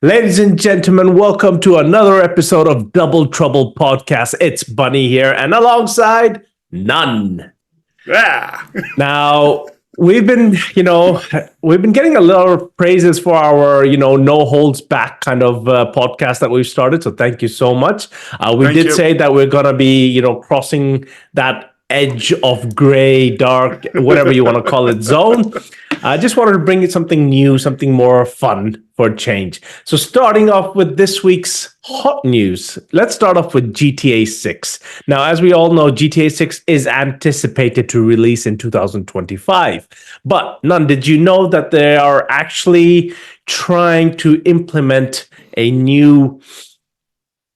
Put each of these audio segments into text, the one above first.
Ladies and gentlemen, welcome to another episode of Double Trouble Podcast. It's Bunny here, and alongside Nunn. Yeah. Now, we've been getting a lot of praises for our, no holds back kind of podcast that we've started. So thank you so much. We did say that we're gonna be, crossing that edge of gray, dark, whatever you want to call it, zone. I just wanted to bring you something new, something more fun for a change. So starting off with this week's hot news, let's start off with GTA 6. Now, as we all know, GTA 6 is anticipated to release in 2025. But Nunn, did you know that they are actually trying to implement a new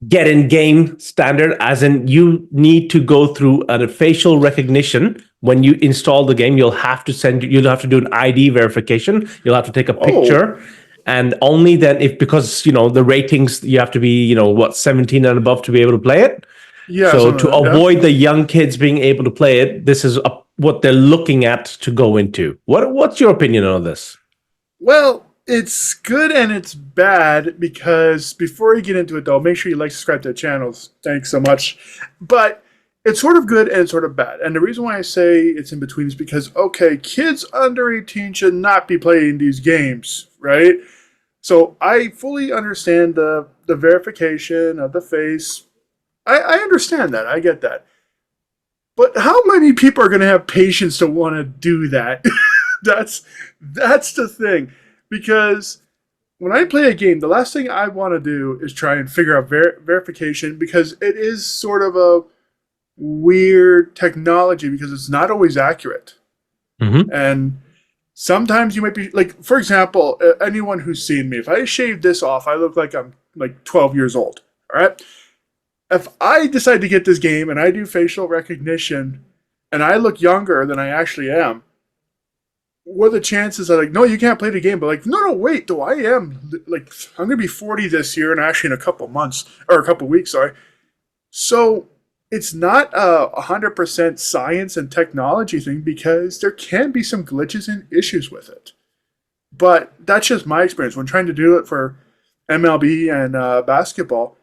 get in game standard, as in you need to go through a facial recognition when you install the game. You'll have to do an ID verification. You'll have to take a picture, and only then, because the ratings, you have to be 17 and above to be able to play it. Yeah. So to avoid the young kids being able to play it, this is what they're looking at to go into. What's your opinion on this? Well, it's good and it's bad, because before you get into it, though, make sure you subscribe to the channels. Thanks so much. But it's sort of good and it's sort of bad. And the reason why I say it's in between is because, kids under 18 should not be playing these games, right? So I fully understand the verification of the face. I understand that. I get that. But how many people are going to have patience to want to do that? That's the thing. Because when I play a game, the last thing I want to do is try and figure out verification, because it is sort of a weird technology, because it's not always accurate. Mm-hmm. And sometimes you might be, for example, anyone who's seen me, if I shave this off, I look like I'm 12 years old. All right? If I decide to get this game and I do facial recognition and I look younger than I actually am, what are the chances that no, you can't play the game? But no, wait, though, I am I'm gonna be 40 this year, and actually in a couple months or a couple weeks, sorry. So it's not a 100% science and technology thing, because there can be some glitches and issues with it. But that's just my experience when trying to do it for MLB and basketball.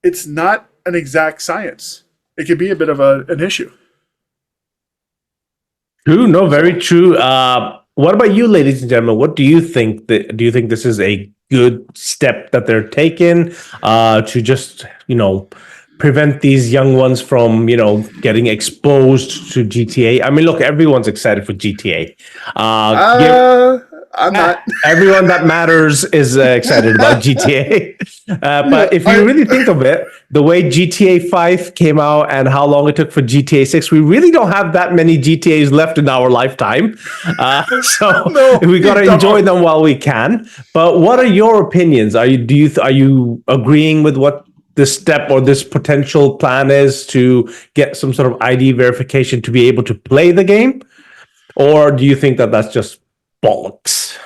It's not an exact science. It can be a bit of an issue. True, no, very true. What about you, ladies and gentlemen? What do you think? Do you think this is a good step that they're taking to just, prevent these young ones from, getting exposed to GTA? I mean, look, everyone's excited for GTA. I'm not. Everyone that matters is excited about GTA. But if you really think of it, the way GTA 5 came out and how long it took for GTA 6, we really don't have that many GTAs left in our lifetime. So we got to enjoy them while we can. But what are your opinions? Are you agreeing with what this step or this potential plan is to get some sort of ID verification to be able to play the game? Or do you think that that's just bollocks?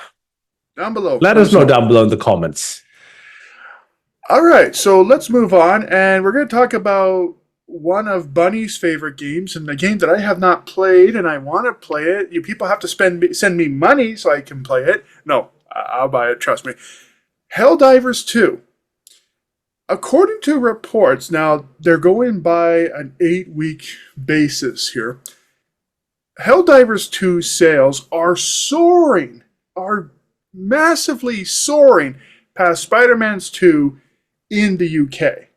Down below. Let us know down below in the comments. All right, so let's move on, and we're going to talk about one of Bunny's favorite games, and the game that I have not played, and I want to play it. You people have to send me money so I can play it. No, I'll buy it, trust me. Helldivers 2. According to reports, now they're going by an 8-week basis here. Helldivers 2 sales are soaring, are massively soaring past Spider-Man's 2 in the UK.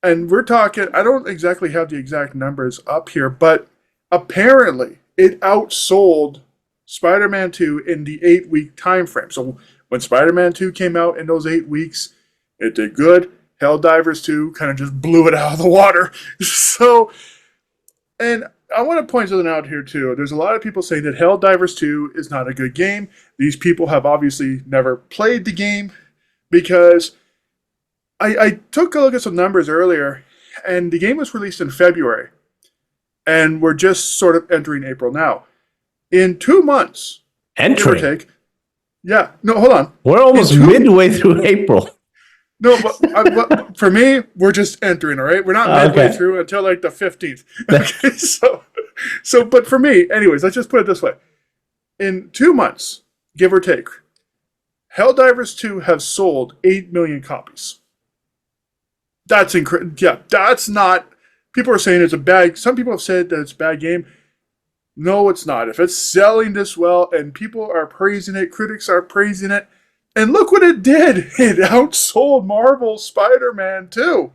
And we're talking, I don't exactly have the exact numbers up here, but apparently it outsold Spider-Man 2 in the 8-week time frame. So when Spider-Man 2 came out in those 8 weeks, it did good. Helldivers 2 kind of just blew it out of the water. So, and I want to point something out here too. There's a lot of people saying that Helldivers 2 is not a good game. These people have obviously never played the game, because I took a look at some numbers earlier, and the game was released in February, and we're just sort of entering April now. In 2 months, entering? give or take. Yeah, no, hold on. We're almost midway through April. No, but for me, we're just entering, all right? We're not midway through until like the 15th. Okay, but for me, anyways, let's just put it this way. In 2 months, give or take, Helldivers 2 have sold 8 million copies. That's incredible. Yeah, that's not... People are saying it's a bad... Some people have said that it's a bad game. No, it's not. If it's selling this well and people are praising it, critics are praising it, and look what it did. It outsold Marvel's Spider-Man 2.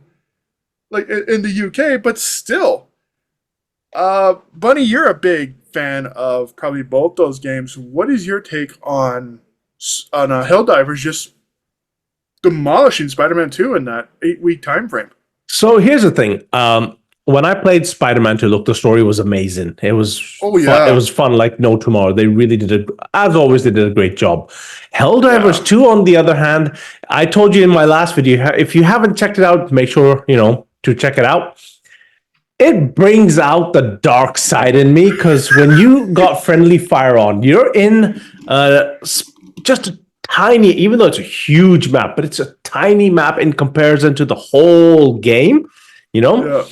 Like, in the UK, but still. Bunny, you're a big fan of probably both those games. What is your take on Helldivers just demolishing Spider-Man 2 in that 8-week time frame? So here's the thing. When I played Spider-Man 2, look, the story was amazing. It was fun. It was fun like no tomorrow. They really did it. As always, they did a great job. Helldivers 2, on the other hand, I told you in my last video, if you haven't checked it out, make sure, to check it out. It brings out the dark side in me, because when you got friendly fire on, you're in just a tiny, even though it's a huge map, but it's a tiny map in comparison to the whole game, Yeah.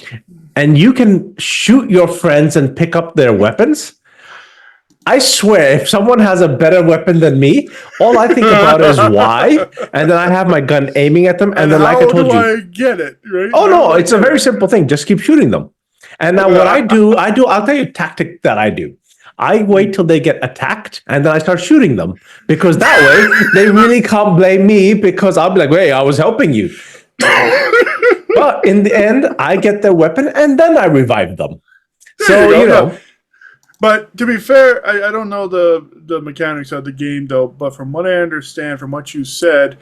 And you can shoot your friends and pick up their weapons. I swear, if someone has a better weapon than me, all I think about is why, and then I have my gun aiming at them, and then like I told you, I get it, right? Oh no, it's a very simple thing. Just keep shooting them. And now what I do, I'll tell you a tactic that I do. I wait till they get attacked, and then I start shooting them, because that way they really can't blame me, because I'll be like, "Hey, I was helping you." But in the end, I get their weapon, and then I revive them. So But to be fair, I don't know the mechanics of the game though. But from what I understand, from what you said,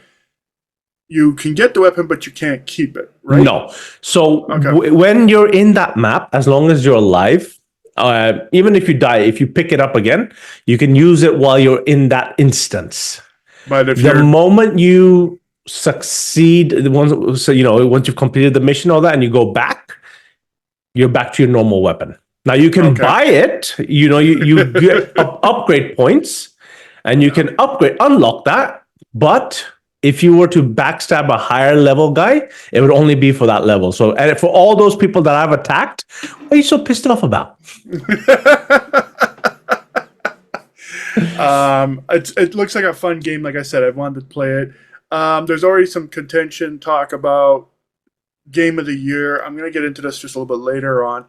you can get the weapon, but you can't keep it, right? No. So when you're in that map, as long as you're alive, even if you die, if you pick it up again, you can use it while you're in that instance. But if the moment you succeed, once you've completed the mission, all that, and you go back, you're back to your normal weapon. Now you can buy it. You get upgrade points, and you can unlock that. But if you were to backstab a higher level guy, it would only be for that level. So, and for all those people that I've attacked, what are you so pissed off about? It looks like a fun game. Like I said, I wanted to play it. There's already some contention talk about Game of the Year. I'm going to get into this just a little bit later on.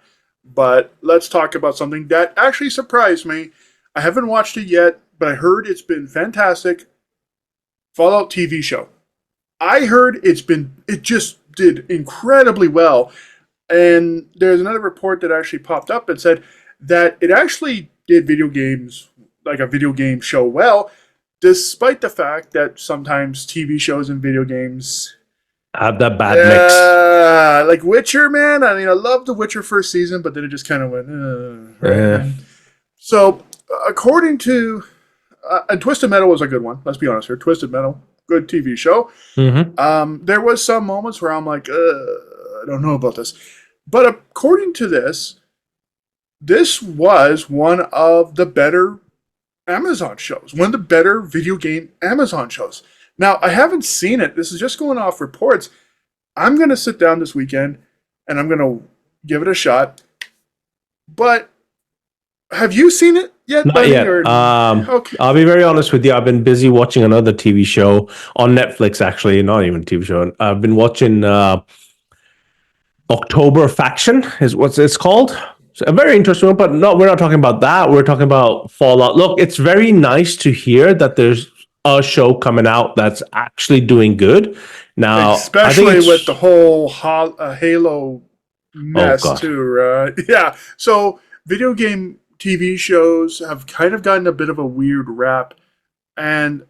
But let's talk about something that actually surprised me. I haven't watched it yet, but I heard it's been fantastic. Fallout TV show. I heard it just did incredibly well. And there's another report that actually popped up and said that it actually did video games, like a video game show, well, despite the fact that sometimes TV shows and video games have that bad mix. Like Witcher, man. I mean, I loved the Witcher first season, but then it just kind of went. Right? So, according to and Twisted Metal was a good one. Let's be honest here. Twisted Metal, good TV show. Mm-hmm. There was some moments where I'm like, I don't know about this. But according to this was one of the better Amazon shows. One of the better video game Amazon shows. Now, I haven't seen it. This is just going off reports. I'm going to sit down this weekend, and I'm going to give it a shot. But have you seen it yet? Not yet. Okay. I'll be very honest with you. I've been busy watching another TV show on Netflix, actually. Not even a TV show. I've been watching October Faction is what it's called. So a very interesting one, but no, we're not talking about that. We're talking about Fallout. Look, it's very nice to hear that there's a show coming out that's actually doing good. Now, especially with the whole Halo mess too, right? Yeah. So video game TV shows have kind of gotten a bit of a weird rap. And,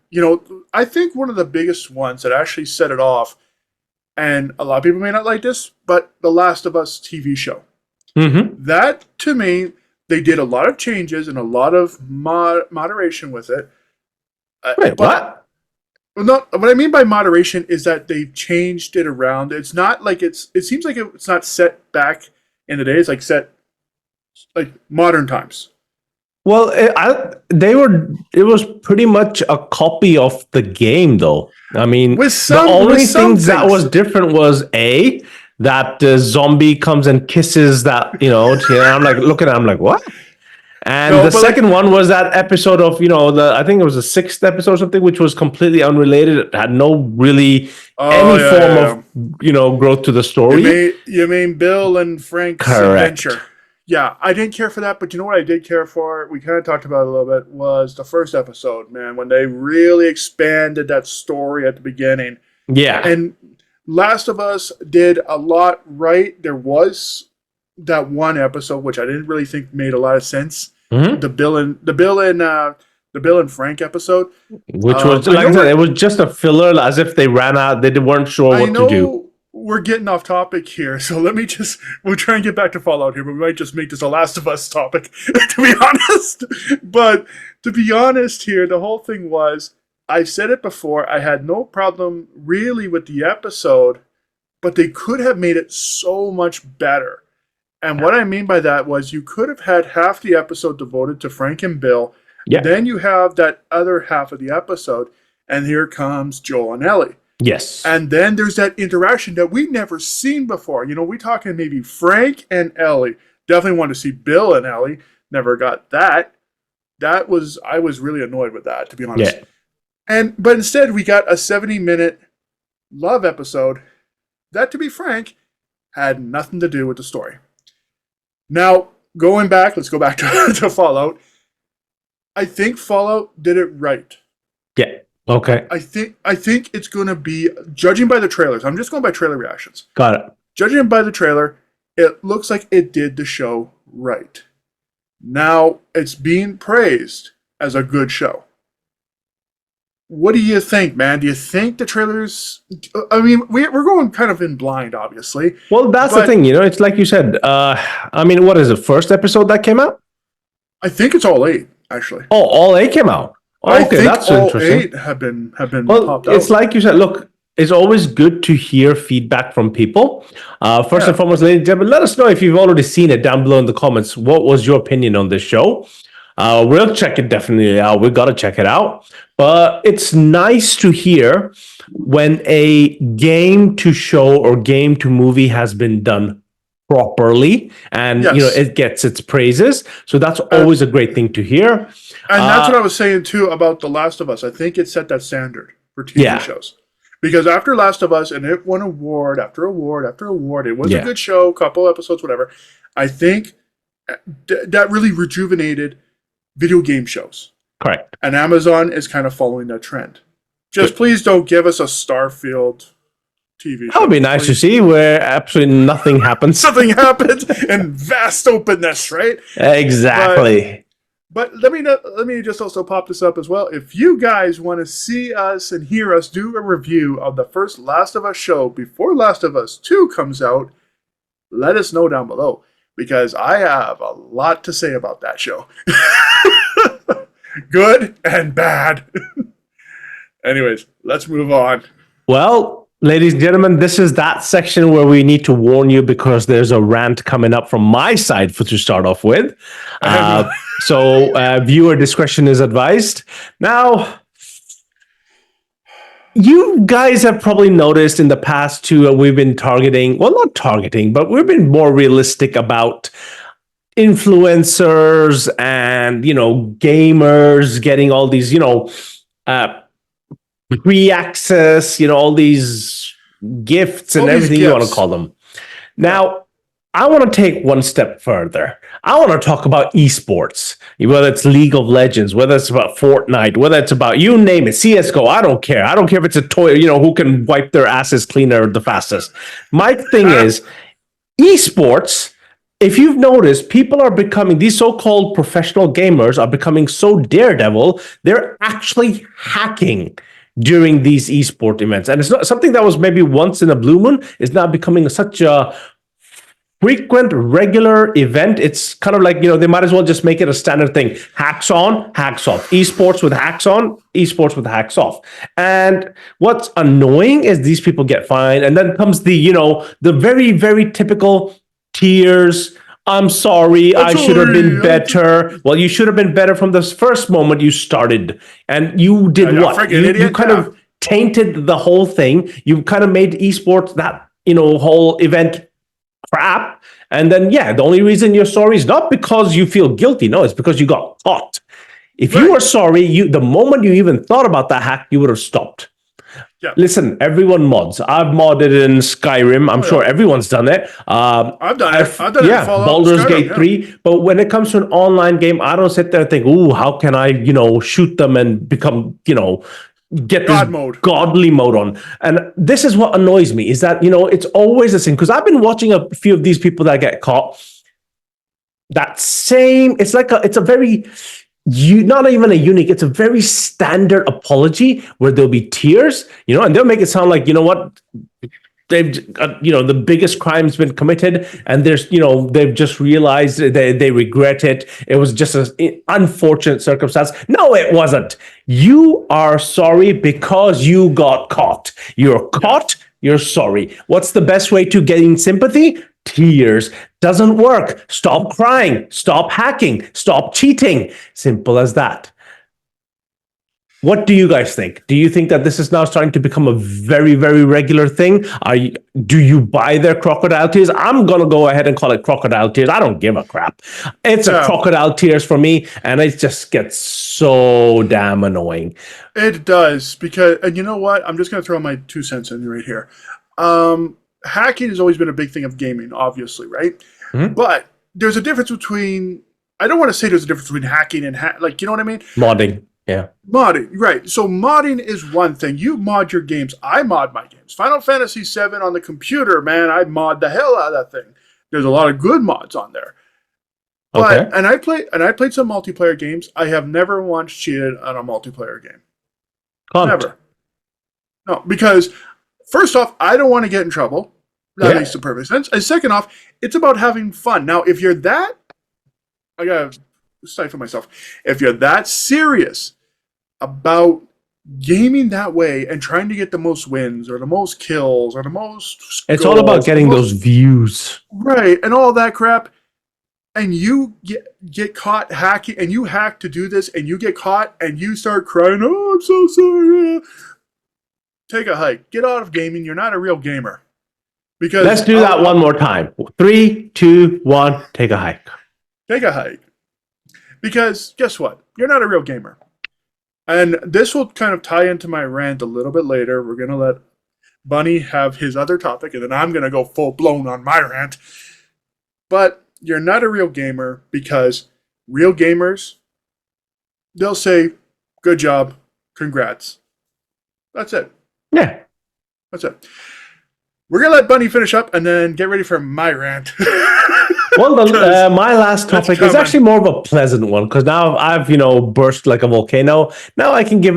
I think one of the biggest ones that actually set it off, and a lot of people may not like this, but The Last of Us TV show. Mm-hmm. That, to me, they did a lot of changes and a lot of moderation with it. Wait, what? What I mean by moderation is that they've changed it around. It's not like it seems like it's not set back in the day. It's like set like modern times. Well, it was pretty much a copy of the game, though. I mean, with the only thing things that was different was that the zombie comes and kisses that, I'm like looking at, I'm like, what? And No, the but like, second one was that episode of, I think it was the sixth episode or something, which was completely unrelated. It had no really any form of, growth to the story. You mean Bill and Frank's Correct. adventure? Yeah, I didn't care for that, but you know what I did care for? We kind of talked about it a little bit. Was the first episode, man, when they really expanded that story at the beginning. Yeah. And Last of Us did a lot right. There was that one episode which I didn't really think made a lot of sense. Mm-hmm. The Bill and Frank episode, which was like I said, it was just a filler, as if they ran out. They weren't sure what to do. We're getting off topic here, so we'll try and get back to Fallout here, but we might just make this a Last of Us topic, to be honest. But to be honest here, the whole thing was, I've said it before, I had no problem really with the episode, but they could have made it so much better. And what I mean by that was you could have had half the episode devoted to Frank and Bill. Yeah. Then you have that other half of the episode, and here comes Joel and Ellie. Yes. And then there's that interaction that we've never seen before. We're talking maybe Frank and Ellie. Definitely want to see Bill and Ellie. Never got that. I was really annoyed with that, to be honest. Yeah. But instead we got a 70-minute love episode that, to be frank, had nothing to do with the story. Now, let's go back to Fallout. I think Fallout did it right. Yeah. Okay. I think it's going to be, judging by the trailers, I'm just going by trailer reactions. Got it. Judging by the trailer, it looks like it did the show right. Now, it's being praised as a good show. What do you think, man? Do you think the trailers... I mean, we're going kind of in blind, obviously. Well, that's the thing, it's like you said. What is the first episode that came out? I think it's all 8, actually. Oh, all 8 came out. Okay, that's interesting. 8 have been popped out. It's like you said, look, it's always good to hear feedback from people. First and foremost, ladies and gentlemen, let us know if you've already seen it down below in the comments. What was your opinion on this show? We'll check it definitely out. We've got to check it out. But it's nice to hear when a game to show or game to movie has been done properly and it gets its praises. So that's always a great thing to hear. And that's what I was saying too about The Last of Us. I think it set that standard for TV shows. Because after Last of Us, and it won award after award after award, it was a good show, couple episodes, whatever. I think that really rejuvenated video game shows. Correct. And Amazon is kind of following that trend. Just please don't give us a Starfield TV show. That would be nice to see, where absolutely nothing happens. Something happens in vast openness, right? Exactly. But let me just also pop this up as well. If you guys want to see us and hear us do a review of the first Last of Us show before Last of Us 2 comes out, let us know down below, because I have a lot to say about that show. Good and bad. Anyways, let's move on. Well, ladies and gentlemen, this is that section where we need to warn you, because there's a rant coming up from my side to start off with. So viewer discretion is advised. Now, you guys have probably noticed in the past too, we've been targeting, well, not targeting, but we've been more realistic about influencers and, gamers getting all these, pre-access, all these gifts and everything you want to call them. Now, I want to take one step further. I want to talk about esports, whether it's League of Legends, whether it's about Fortnite, whether it's about, you name it, CSGO. I don't care. I don't care if it's a toy, who can wipe their asses cleaner the fastest. My thing is, esports, if you've noticed, people are becoming, these so-called professional gamers are becoming so daredevil, they're actually hacking during these esport events. And it's not something that was maybe once in a blue moon, is now becoming such a frequent, regular event. It's kind of like, they might as well just make it a standard thing. Hacks on, hacks off. Esports with hacks on, esports with hacks off. And what's annoying is these people get fined. And then comes the, the very, very typical tears. I'm sorry, I should have been better. Well, you should have been better from the first moment you started. And you did what? You kind of tainted the whole thing. You kind of made esports, that, whole event, crap. And then, the only reason you're sorry is not because you feel guilty. No, it's because you got caught. If you were sorry, the moment you even thought about that hack, you would have stopped. Yeah. Listen, everyone mods. I've modded in Skyrim. I'm sure everyone's done it. I've done it. I've done it in Fallout, Baldur's Skyrim, Gate 3. But when it comes to an online game, I don't sit there and think, ooh, how can I, shoot them and become, get this godly mode on. And this is what annoys me, is that, it's always the same. Because I've been watching a few of these people that get caught. It's a very... not even a unique, it's a very standard apology where there'll be tears, and they'll make it sound like, what, they've the biggest crime's been committed, and there's, they've just realized they regret it. It was just an unfortunate circumstance. No, it wasn't. You are sorry because you got caught. You're caught, you're sorry. What's the best way to gain sympathy? Tears. Doesn't work. Stop crying. Stop hacking. Stop cheating. Simple as that. What do you guys think? Do you think that this is now starting to become a very, very regular thing? Do you buy their crocodile tears? I'm going to go ahead and call it crocodile tears. I don't give a crap. It's a crocodile tears for me, and it just gets so damn annoying. It does, because, and you know what? I'm just going to throw my 2 cents in right here. Hacking has always been a big thing of gaming, obviously, right? Mm-hmm. But there's a difference between, I don't want to say there's a difference between hacking and, you know what I mean? Modding, yeah. Modding, right. So modding is one thing. You mod your games. I mod my games. Final Fantasy VII on the computer, man, I mod the hell out of that thing. There's a lot of good mods on there. But, and I played some multiplayer games. I have never once cheated on a multiplayer game. Never. No, because first off, I don't want to get in trouble. That makes the perfect sense. And second off, it's about having fun. Now, if you're that, I gotta stifle myself. If you're that serious about gaming that way and trying to get the most wins or the most kills or the most it's all about getting those views. Right, and all that crap. And you get caught hacking, and you hack to do this, and you get caught, and you start crying, oh, I'm so sorry. Take a hike. Get out of gaming. You're not a real gamer. Because let's do that one more time. 3, 2, 1, take a hike. Take a hike. Because guess what? You're not a real gamer. And this will kind of tie into my rant a little bit later. We're going to let Bunny have his other topic, and then I'm going to go full blown on my rant. But you're not a real gamer because real gamers, they'll say, good job, congrats. That's it. Yeah. That's it. We're going to let Bunny finish up and then get ready for my rant. Well, my last topic is actually more of a pleasant one because now I've, burst like a volcano. Now I can give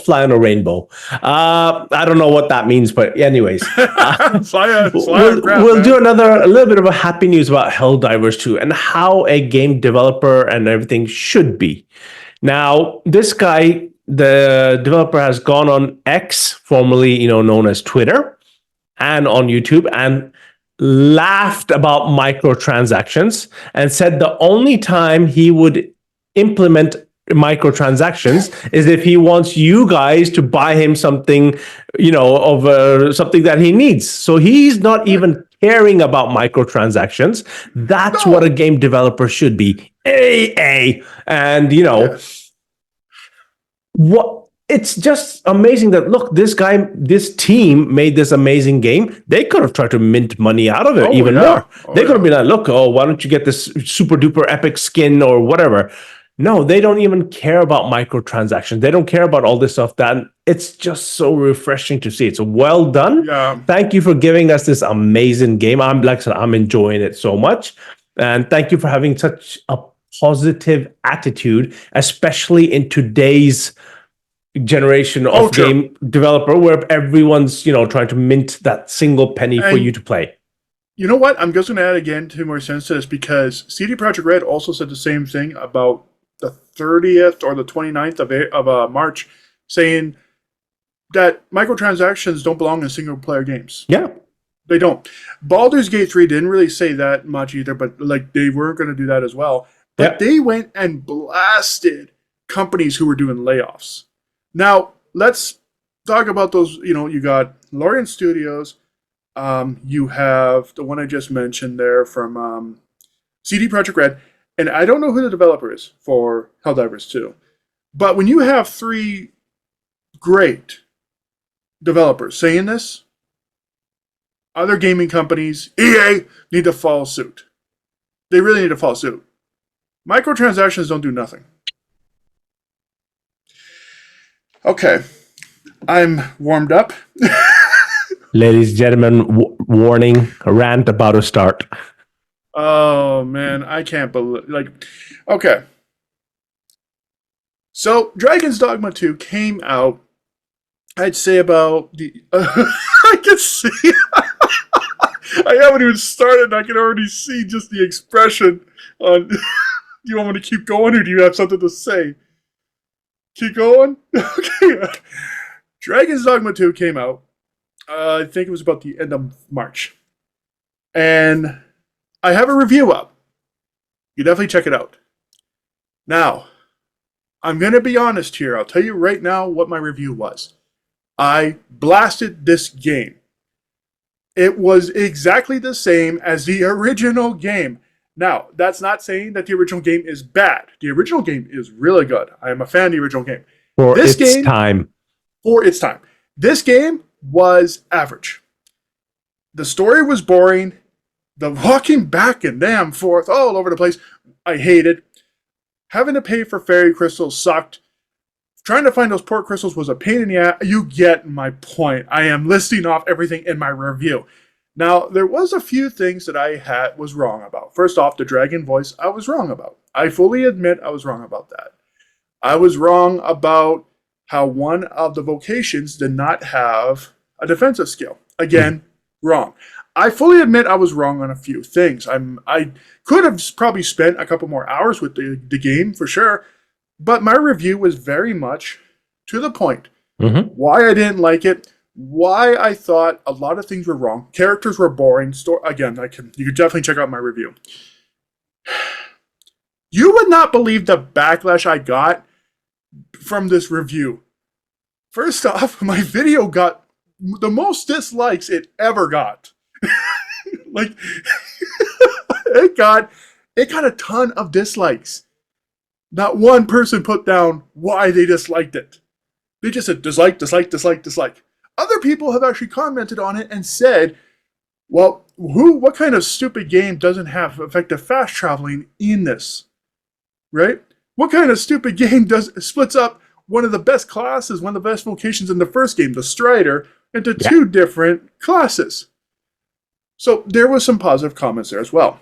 fly on a rainbow. I don't know what that means, but anyways. We'll do a little bit of a happy news about Helldivers 2 and how a game developer and everything should be. Now, this guy, the developer, has gone on X, formerly known as Twitter, and on YouTube, and laughed about microtransactions and said the only time he would implement microtransactions is if he wants you guys to buy him something, of something that he needs. So he's not even caring about microtransactions. That's what a game developer should be. And what? It's just amazing that, look, this team made this amazing game. They could have tried to mint money out of it more. They could have been like, look, why don't you get this super duper epic skin or whatever? No, they don't even care about microtransactions. They don't care about all this stuff. That it's just so refreshing to see. It's well done. Yeah. Thank you for giving us this amazing game. I'm enjoying it so much. And thank you for having such a positive attitude, especially in today's generation of game developer where everyone's trying to mint that single penny for you to play. You know what? I'm just going to add again 2 more cents to this because CD Projekt Red also said the same thing about the 30th or the 29th of March, saying that microtransactions don't belong in single player games. Yeah. They don't. Baldur's Gate 3 didn't really say that much either, but they weren't going to do that as well. But they went and blasted companies who were doing layoffs. Now, let's talk about those. You got Lorient Studios. You have the one I just mentioned there from CD Projekt Red, and I don't know who the developer is for Helldivers 2. But when you have three great developers saying this, other gaming companies, EA, need to follow suit. They really need to follow suit. Microtransactions don't do nothing. Okay, I'm warmed up. Ladies and gentlemen, warning, rant about to start. Oh man, I can't believe okay. So Dragon's Dogma 2 came out, I'd say about the I can see I haven't even started and I can already see just the expression on do you want me to keep going or do you have something to say? Keep going? Okay. Dragon's Dogma 2 came out. I think it was about the end of March. And I have a review up. You definitely check it out. Now, I'm going to be honest here. I'll tell you right now what my review was. I blasted this game. It was exactly the same as the original game. Now, that's not saying that the original game is bad. The original game is really good. I am a fan of the original game. For its time. For its time. This game was average. The story was boring. The walking back and damn forth all over the place, I hated. Having to pay for fairy crystals sucked. Trying to find those port crystals was a pain in the ass. You get my point. I am listing off everything in my review. Now, there was a few things that I was wrong about. First off, the dragon voice, I was wrong about. I fully admit I was wrong about that. I was wrong about how one of the vocations did not have a defensive skill. Again, wrong. I fully admit I was wrong on a few things. I could have probably spent a couple more hours with the game for sure, but my review was very much to the point. Mm-hmm. Why I didn't like it, why I thought a lot of things were wrong. Characters were boring. Again, you could definitely check out my review. You would not believe the backlash I got from this review. First off, my video got the most dislikes it ever got. Like it got a ton of dislikes. Not one person put down why they disliked it. They just said dislike, dislike, dislike, dislike. Other people have actually commented on it and said, well, what kind of stupid game doesn't have effective fast traveling in this? Right? What kind of stupid game splits up one of the best classes, one of the best vocations in the first game, the Strider, into two different classes? So there was some positive comments there as well.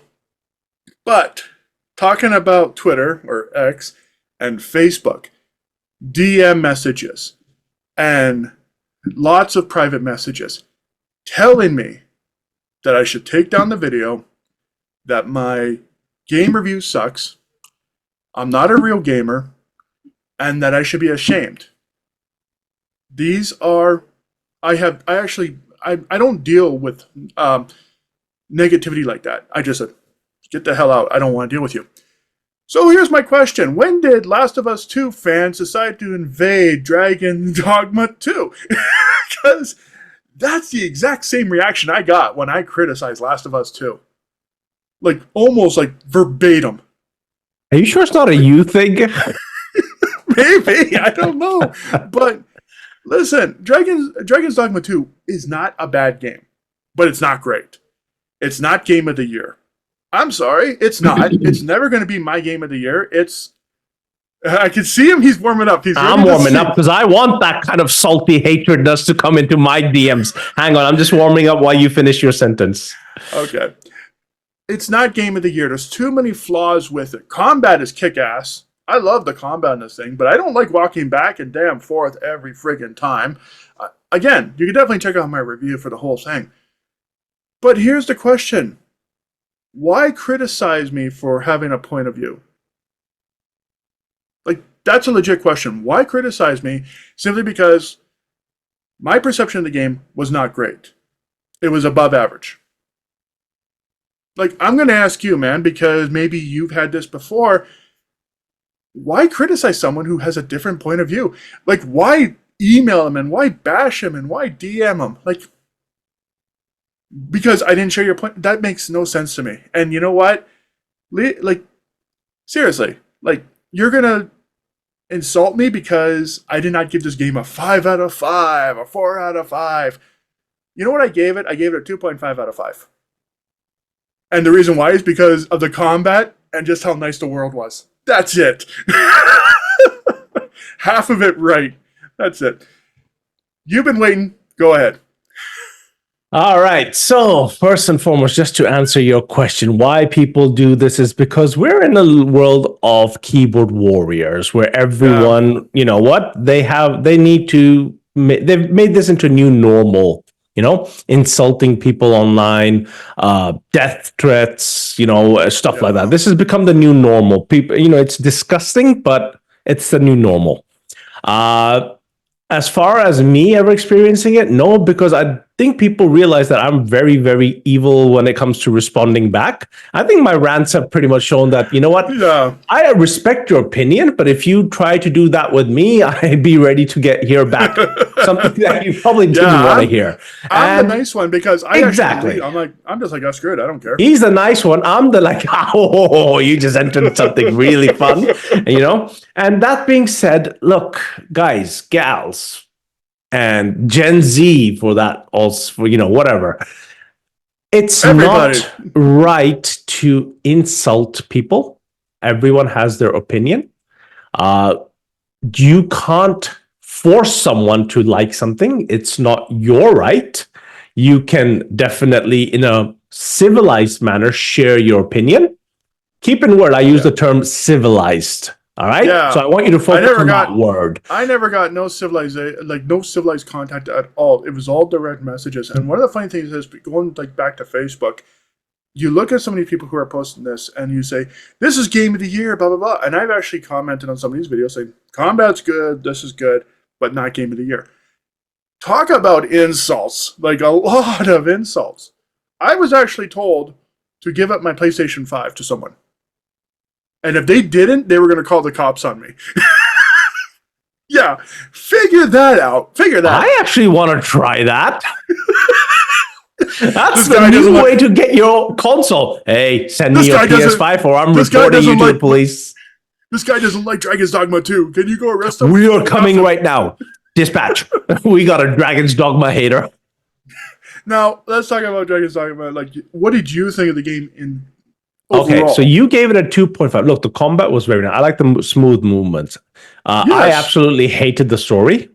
But talking about Twitter or X and Facebook, DM messages and lots of private messages telling me that I should take down the video, that my game review sucks, I'm not a real gamer, and that I should be ashamed. These are, I don't deal with negativity like that. I just said, get the hell out. I don't want to deal with you. So here's my question. When did Last of Us 2 fans decide to invade Dragon Dogma 2? Because that's the exact same reaction I got when I criticized Last of Us 2. Like, almost like verbatim. Are you sure it's not a you thing? Maybe. I don't know. But listen, Dragon's Dogma 2 is not a bad game. But it's not great. It's not Game of the Year. I'm sorry, it's not. It's never going to be my Game of the Year. I can see him. He's warming up. I'm warming up because I want that kind of salty hatredness to come into my DMs. Hang on, I'm just warming up while you finish your sentence. Okay. It's not Game of the Year. There's too many flaws with it. Combat is kick-ass. I love the combat in this thing, but I don't like walking back and damn forth every friggin' time. Again, you can definitely check out my review for the whole thing. But here's the question. Why criticize me for having a point of view? Like, that's a legit question. Why criticize me simply because my perception of the game was not great? It was above average. Like, I'm going to ask you, man, because maybe you've had this before. Why criticize someone who has a different point of view? Like, why email him and why bash him and why DM him? Like, because I didn't share your point. That makes no sense to me. And you know what? Like, seriously, like, you're gonna insult me because I did not give this game a 5 out of 5, a 4 out of 5. You know what I gave it? I gave it a 2.5 out of 5. And the reason why is because of the combat and just how nice the world was. That's it. Half of it right. That's it. You've been waiting. Go ahead. All right. So, first and foremost, just to answer your question, why people do this is because we're in a world of keyboard warriors where everyone, you know what, they've made this into a new normal, insulting people online, death threats, stuff like that. This has become the new normal. People, it's disgusting, but it's the new normal. As far as me ever experiencing it, no, because I think people realize that I'm very, very evil when it comes to responding back. I think my rants have pretty much shown that, you know what? Yeah. I respect your opinion, but if you try to do that with me, I'd be ready to hear back something that you probably didn't want to hear. I'm the nice one because I exactly. I'm just like, that's good. I don't care. He's the nice one. I'm the like, oh, you just entered something really fun, And that being said, look, guys, gals, and Gen Z for that also, whatever. It's Everybody. not right to insult people. Everyone has their opinion. You can't force someone to like something. It's not your right. You can definitely, in a civilized manner, share your opinion. Keep in word, I use the term civilized. All right. Yeah. So I want you to focus on that word. I never got no civilized contact at all. It was all direct messages. And one of the funny things is going back to Facebook, you look at so many people who are posting this and you say, this is game of the year, blah, blah, blah. And I've actually commented on some of these videos saying, combat's good, this is good, but not game of the year. Talk about insults, like a lot of insults. I was actually told to give up my PlayStation 5 to someone. And if they didn't, they were going to call the cops on me. Yeah, figure that out. I actually want to try that. That's the new way to get your console. Hey, send me your PS5 or I'm reporting you to the police. This guy doesn't like Dragon's Dogma 2. Can you go arrest him? We are coming right now. Dispatch. We got a Dragon's Dogma hater. Now, let's talk about Dragon's Dogma. Like, what did you think of the game in overall? Okay, so you gave it a 2.5. Look, the combat was very nice. I like the smooth movements. Yes. I absolutely hated the story.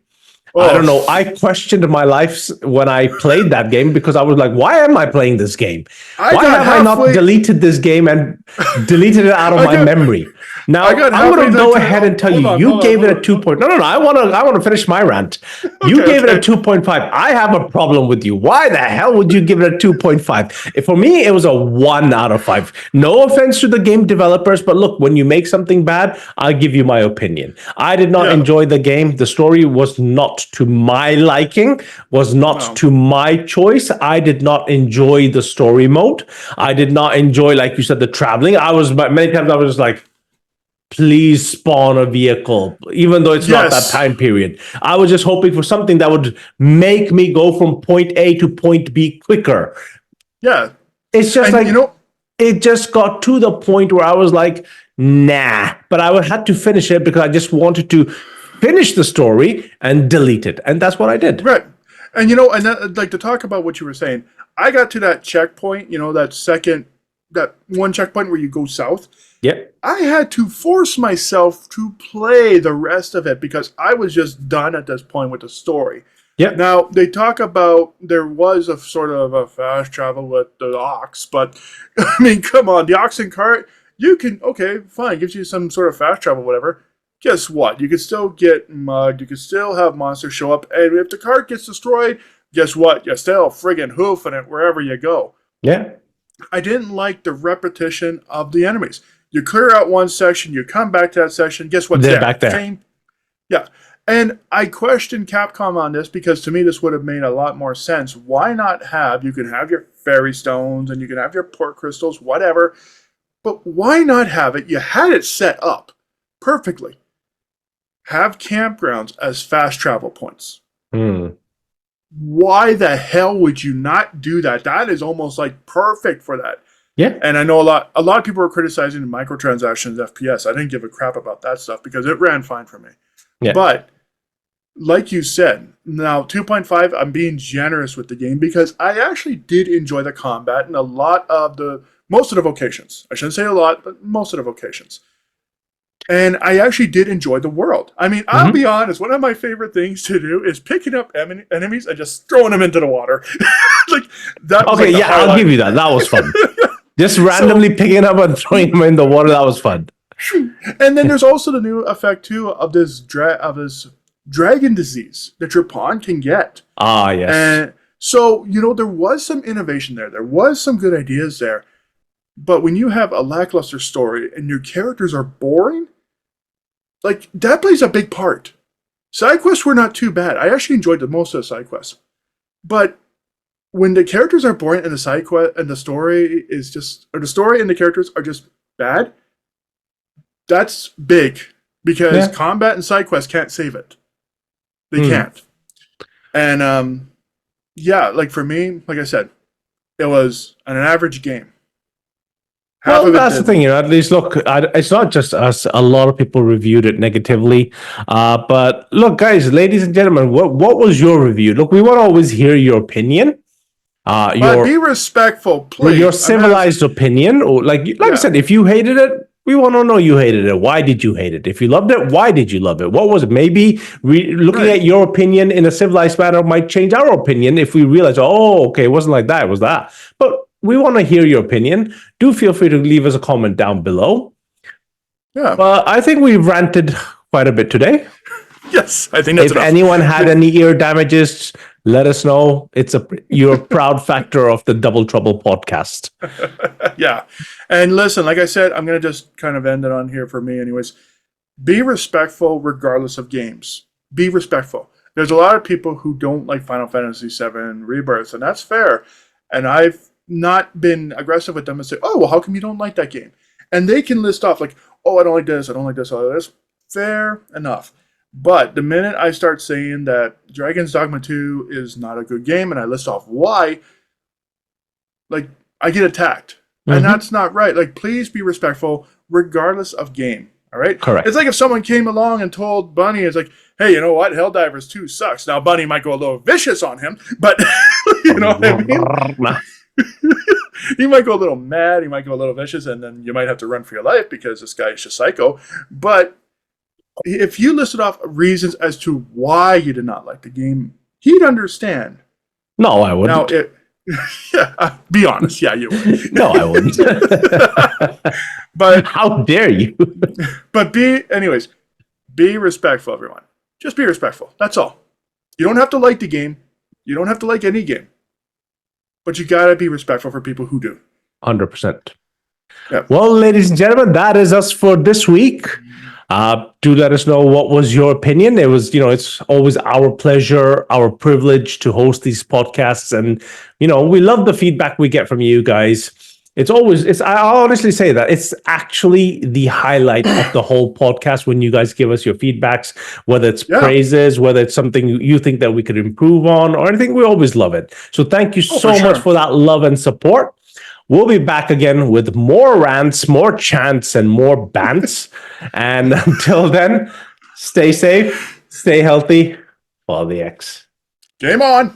I don't know. I questioned my life when I played that game because I was like, why am I playing this game? Why have I not deleted this game and deleted it out of my memory? Now, I'm going to go ahead and tell you, you gave it a 2.0. No. I want to finish my rant. You gave it a 2.5. I have a problem with you. Why the hell would you give it a 2.5? For me, it was a 1 out of 5. No offense to the game developers, but look, when you make something bad, I'll give you my opinion. I did not enjoy the game. The story was not to my liking, was not to my choice. I did not enjoy the story mode. I did not enjoy, like you said, the traveling. Many times I was just like, please spawn a vehicle, even though it's not that time period. I was just hoping for something that would make me go from point A to point B quicker. Yeah. It's just it just got to the point where I was like, nah, but I had to finish it because I just wanted to finish the story and delete it. And that's what I did. Right. And, to talk about what you were saying, I got to that checkpoint, that one checkpoint where you go south. Yep. I had to force myself to play the rest of it because I was just done at this point with the story. Yeah. Now, they talk about there was a sort of a fast travel with the ox, but, I mean, come on, the oxen cart, you can, okay, fine, gives you some sort of fast travel, whatever. Guess what? You can still get mugged. You can still have monsters show up. And if the cart gets destroyed, guess what? You're still friggin' hoofing it wherever you go. Yeah. I didn't like the repetition of the enemies. You clear out one section, you come back to that section, guess what? They're back there. Yeah. And I questioned Capcom on this because to me this would have made a lot more sense. Why not you can have your fairy stones and you can have your port crystals, whatever, but why not have it? You had it set up perfectly. have campgrounds as fast travel points. Hmm. Why the hell would you not do that? That is almost like perfect for that. Yeah. And I know a lot of people were criticizing the microtransactions FPS. I didn't give a crap about that stuff because it ran fine for me. Yeah. But like you said, now 2.5, I'm being generous with the game because I actually did enjoy the combat and most of the vocations. I shouldn't say a lot, but most of the vocations. And I actually did enjoy the world. I mean, I'll be honest, one of my favorite things to do is picking up enemies and just throwing them into the water. Like that was Okay, like yeah, I'll give you that. That was fun. Just randomly picking up and throwing them in the water, that was fun. And then there's also the new effect too of this dragon disease that your pawn can get. Ah, yes. And so, there was some innovation there. There was some good ideas there. But when you have a lackluster story and your characters are boring, like that plays a big part. Side quests were not too bad. I actually enjoyed most of the side quests. But when the characters are boring and the side quest and the story and the characters are just bad, that's big because combat and side quests can't save it. They can't. And like for me, like I said, it was an average game. Well, that's the thing, at least look, it's not just us. A lot of people reviewed it negatively. But look, guys, ladies and gentlemen, what was your review? Look, we want to always hear your opinion. But be respectful, please. Your civilized opinion. Or like I said, if you hated it, we want to know you hated it. Why did you hate it? If you loved it, why did you love it? What was it? Maybe looking at your opinion in a civilized manner might change our opinion if we realize, oh, okay, it wasn't like that, it was that. But we want to hear your opinion. Do feel free to leave us a comment down below. Yeah. But I think we've ranted quite a bit today. Yes, I think that's enough. If anyone had any ear damages, let us know. You're a proud factor of the Double Trouble podcast. Yeah. And listen, like I said, I'm going to just kind of end it on here for me anyways. Be respectful regardless of games. Be respectful. There's a lot of people who don't like Final Fantasy VII Rebirth, and that's fair. And I've not been aggressive with them and say, oh, well, how come you don't like that game? And they can list off like, oh, I don't like this, I don't like this, I don't like this. Fair enough. But the minute I start saying that Dragon's Dogma 2 is not a good game and I list off why, like, I get attacked. And that's not right. Like, please be respectful regardless of game. All right? Correct. It's like if someone came along and told Bunny, it's like, hey, you know what? Helldivers 2 sucks. Now, Bunny might go a little vicious on him, but you know what I mean? He might go a little mad, he might go a little vicious, and then you might have to run for your life because this guy is just psycho. But if you listed off reasons as to why you did not like the game, he'd understand. No, I wouldn't. Now, be honest. Yeah, you would. No, I wouldn't. But how dare you? But be respectful, everyone. Just be respectful. That's all. You don't have to like the game. You don't have to like any game. But you gotta be respectful for people who do. 100%. Yeah. Well, ladies and gentlemen, that is us for this week. Do let us know what was your opinion. It was, it's always our pleasure, our privilege to host these podcasts. And, we love the feedback we get from you guys. I honestly say that it's actually the highlight of the whole podcast when you guys give us your feedbacks, whether it's praises, whether it's something you think that we could improve on or anything. We always love it. So thank you so much for that love and support. We'll be back again with more rants, more chants, and more bants. And until then, stay safe, stay healthy, FollowTheX. Game on.